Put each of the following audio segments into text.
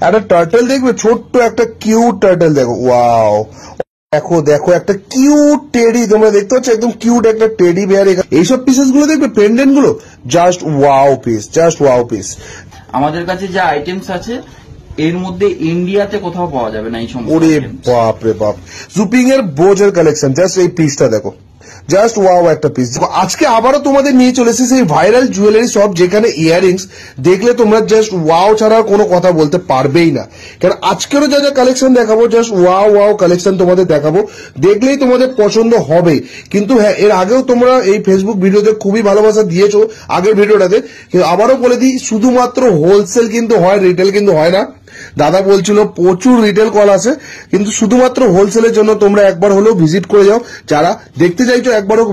একটা টার্টল দেখবে, ছোট্ট একটা কিউট টার্টল, দেখো ওয়াও, দেখো দেখো একটা কিউট টেডি, তোমরা দেখতে পাচ্ছ একদম কিউট একটা টেডি বেয়ার। এইসব পিসেস গুলো দেখবে, পেন্ডেন্ট গুলো just wow piece, just wow piece. আমাদের কাছে যে আইটেমস আছে এর মধ্যে ইন্ডিয়াতে কোথাও পাওয়া যাবে না এই সমস্ত। ওরে বাপ রে বাপ, জুপিং এর বোজের কালেকশন, জাস্ট এই পিসটা দেখো, জাস্ট ওয়াও একটা পিস। আজকে আবারও তোমাদের নিয়ে চলে এসেছি সেই ভাইরাল জুয়েলারি শপ, যেখানে ইয়াররিংস দেখলে তোমরা জাস্ট ওয়াও ছাড়া কোনো কথা বলতে পারবেই না। কারণ আজকেরও যা যা কালেকশন দেখাবো জাস্ট ওয়াও ওয়াও কালেকশন তোমাদের দেখাবো, দেখলেই তোমাদের পছন্দ হবে। কিন্তু হ্যাঁ, এর আগেও তোমরা এই ফেসবুক ভিডিওতে খুবই ভালোবাসা দিয়েছো আগের ভিডিওটাতে, কিন্তু আবারও বলে দিই শুধুমাত্র হোলসেল কিন্তু হয়, রিটেল কিন্তু হয় না। দাদা বলছিল প্রচুর রিটেল কল আছে, কিন্তু শুধুমাত্র হোলসেলের জন্য তোমরা একবার হলেও ভিজিট করে যাও। যারা দেখতে চাইছো একবারও,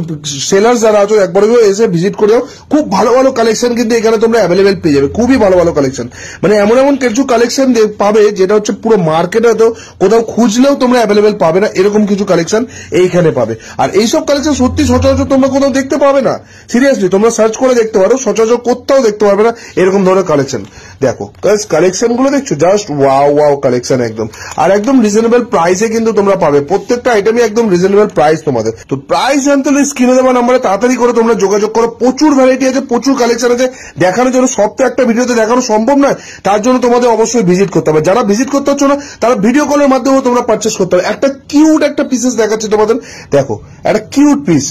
সেলার যারা আছো একবারও এসে ভিজিট করে যাও। খুব ভালো ভালো কালেকশন কিন্তু এখানে তোমরা অ্যাভেলেবেল পেয়ে যাবে, খুবই ভালো ভালো কালেকশন। মানে এমন এমন কিছু কালেকশন পাবে যেটা হচ্ছে পুরো মার্কেটে তো কোথাও খুঁজলেও তোমরা অ্যাভেলেবেল পাবে না, এরকম কিছু কালেকশন এইখানে পাবে। আর এইসব কালেকশন সত্যি সচরাচর তোমরা কোথাও দেখতে পাবে না, সিরিয়াসলি তোমরা সার্চ করে দেখতে পারো, সচরাচর কোথাও দেখতে পারবে না এরকম ধরনের কালেকশন। দেখো কালেকশন গুলো দেখছো, জাস্ট ওয়াও ওয়াও কালেকশন একদম, আর একদম রিজনেবল প্রাইসে কিন্তু তোমরা পাবে। প্রত্যেকটা আইটেমই একদম রিজনেবল প্রাইস তোমাদের। তো প্রাইস জানতে হলে স্ক্রিনে দেওয়া নাম্বারে তাড়াতাড়ি করে তোমরা যোগাযোগ করো। প্রচুর ভ্যারাইটি আছে, প্রচুর কালেকশন আছে দেখানোর জন্য, সব তো একটা ভিডিওতে দেখানো সম্ভব নয়। তার জন্য তোমাদের অবশ্যই ভিজিট করতে হবে। যারা ভিজিট করতে হচ্ছে না তারা ভিডিও কলের মাধ্যমে তোমরা পারচেস করতে হবে। একটা কিউট একটা পিসেস দেখাচ্ছে তোমাদের, দেখো একটা কিউট পিস,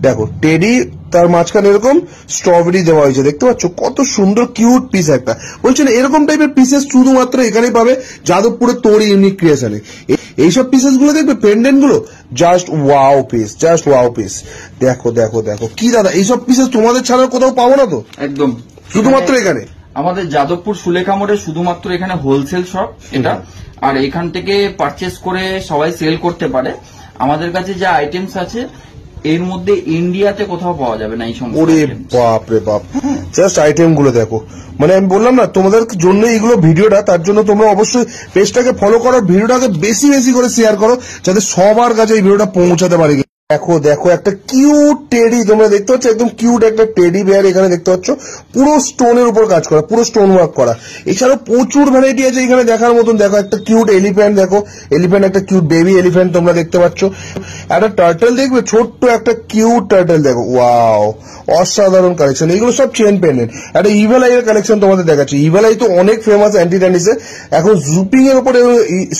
দেখো টেডি, তার মাঝখানে এরকম স্ট্রবেরি দেওয়া হয়েছে, দেখতে পাচ্ছ কত সুন্দর কিউট পিস একটা। বলছেন এরকম টাইপের পিসেস শুধুমাত্র এখানেই পাবে যাদবপুরে তোর ইউনিক ক্রিয়েশনে। এইসব পিসেস গুলো দেখবে, পেন্ডেন্ট গুলো just wow piece, just wow piece. দেখো দেখো দেখো কি দাদা, এইসব পিসেস তোমাদের ছাড়া কোথাও পাবো না তো, একদম শুধুমাত্র এখানে। আমাদের যাদবপুর সুলেখা মোড়ে শুধুমাত্র এখানে হোলসেল শপ এটা, আর এখান থেকে পারচেস করে সবাই সেল করতে পারে। আমাদের কাছে যে আইটেমস আছে এর মধ্যে ইন্ডিয়াতে কোথাও পাওয়া যাবে না এই সমস্ত। ওরে বাপ রে বাপ, জাস্ট আইটেম গুলো দেখো। মানে আমি বললাম না তোমাদের জন্য এইগুলো ভিডিওটা, তার জন্য তোমরা অবশ্যই পেজটাকে ফলো করো, ভিডিওটাকে বেশি বেশি করে শেয়ার করো যাতে সবার কাছে এই ভিডিওটা পৌঁছাতে পারে। দেখো দেখো একটা কিউট টেডি, তোমরা দেখতে পাচ্ছ একদম কিউট একটা টেডি বেয়ার এখানে দেখতে পাচ্ছ, পুরো স্টোনের উপর কাজ করা, পুরো স্টোন ওয়ার্ক করা। এছাড়াও প্রচুর ভ্যারাইটি আছে এখানে দেখার মতন। দেখো একটা কিউট এলিফ্যান্ট, দেখো এলিফ্যান্ট, একটা কিউট বেবি এলিফ্যান্ট তোমরা দেখতে পাচ্ছ। একটা টার্টল দেখবে, ছোট্ট একটা কিউট টার্টল, দেখো ওয়াও, অসাধারণ কালেকশন। এগুলো সব চেন পেন্ডেন্ট। একটা ইভেল আই এর কালেকশন তোমাদের দেখাচ্ছি। ইভেল আই তো অনেক ফেমাস অ্যান্টি ট্যান্ডিসে, এখন জুপিং এর উপরে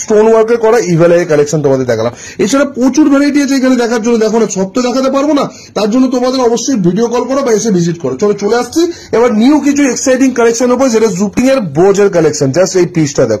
স্টোন ওয়ার্কের করা ইভেল আই এর কালেকশন তোমাদের দেখালাম। এছাড়া প্রচুর ভ্যারাইটি আছে এখানে দেখার জন্য। দেখো না, সব তো দেখাতে পারবো না, তার জন্য তোমাদের অবশ্যই ভিডিও কল করো বা এসে ভিজিট করো। চলে আসছি এবার নিউ কিছু এক্সাইটিং কালেকশন উপর, যেটা জুপিং এর বোজের কালেকশন। জাস্ট এই পিসটা দেখো।